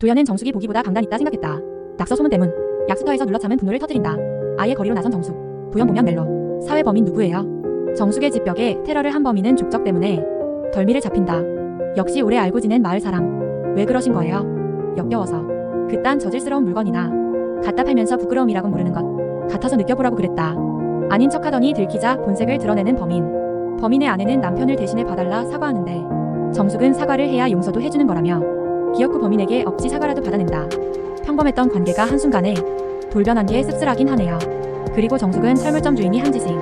도연은 정숙이 보기보다 강단있다 생각했다. 낙서 소문 때문. 약수터에서 눌러참은 분노를 터뜨린다. 아예 거리로 나선 정숙. 도연 보면 멜로. 사회 범인 누구예요? 정숙의 집벽에 테러를 한 범인은 족적 때문에 덜미를 잡힌다. 역시 오래 알고 지낸 마을 사람. 왜 그러신 거예요? 역겨워서. 그딴 저질스러운 물건이나 갖다 팔면서 부끄러움이라고 모르는 것 같아서 느껴보라고 그랬다. 아닌 척하더니 들키자 본색을 드러내는 범인. 범인의 아내는 남편을 대신해 봐달라 사과하는데 정숙은 사과를 해야 용서도 해주는 거라며 기어코 범인에게 억지 사과라도 받아낸다. 평범했던 관계가 한순간에 돌변한 게 씁쓸하긴 하네요. 그리고 정숙은 철물점 주인이 한 짓이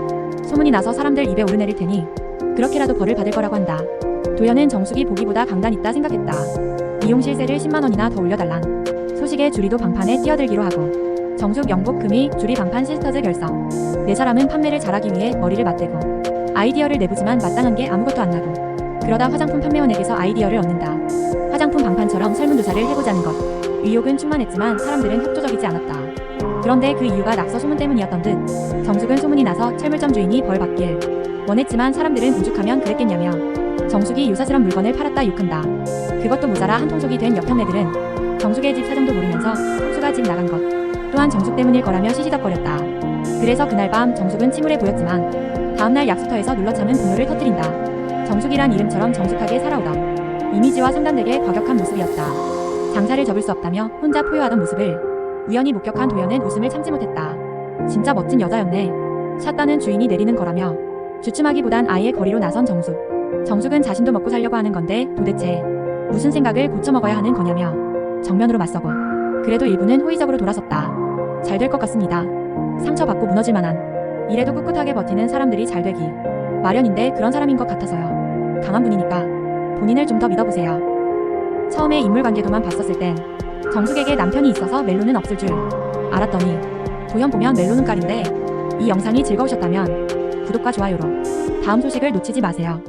소문이 나서 사람들 입에 오르내릴 테니 그렇게라도 벌을 받을 거라고 한다. 도연은 정숙이 보기보다 강단있다 생각했다. 미용실세를 10만원이나 더 올려달란 소식에 주리도 방판에 뛰어들기로 하고 정숙 영복 금이 주리 방판 시스터즈 결성. 네 사람은 판매를 잘하기 위해 머리를 맞대고 아이디어를 내보지만 마땅한 게 아무것도 안 나고 그러다 화장품 판매원에게서 아이디어를 얻는다. 화장품 방판처럼 설문조사를 해보자는 것. 의욕은 충만했지만 사람들은 협조적이지 않았다. 그런데 그 이유가 낙서 소문 때문이었던 듯. 정숙은 소문이 나서 철물점 주인이 벌 받길 원했지만 사람들은 오죽하면 그랬겠냐며 정숙이 유사스런 물건을 팔았다 욕한다. 그것도 모자라 한통속이 된 옆형네들은 정숙의 집 사정도 모르면서 형수가 집 나간 것 또한 정숙 때문일 거라며 시시덕거렸다. 그래서 그날 밤 정숙은 침울해 보였지만 다음날 약수터에서 눌러참은 분노를 터뜨린다. 정숙이란 이름처럼 정숙하게 살아오던 이미지와 상반되게 과격한 모습이었다. 장사를 접을 수 없다며 혼자 포효하던 모습을 우연히 목격한 도연은 웃음을 참지 못했다. 진짜 멋진 여자였네. 샷다는 주인이 내리는 거라며 주춤하기보단 아예 거리로 나선 정숙. 정숙은 자신도 먹고 살려고 하는 건데 도대체 무슨 생각을 고쳐먹어야 하는 거냐며 정면으로 맞서고 그래도 일부는 호의적으로 돌아섰다. 잘 될 것 같습니다. 상처받고 무너질 만한 이래도 꿋꿋하게 버티는 사람들이 잘 되기 마련인데 그런 사람인 것 같아서요. 강한 분이니까 본인을 좀 더 믿어보세요. 처음에 인물관계도만 봤었을 땐 정숙에게 남편이 있어서 멜로는 없을 줄 알았더니 도연 보면 멜로는 깔인데 이 영상이 즐거우셨다면 구독과 좋아요로 다음 소식을 놓치지 마세요.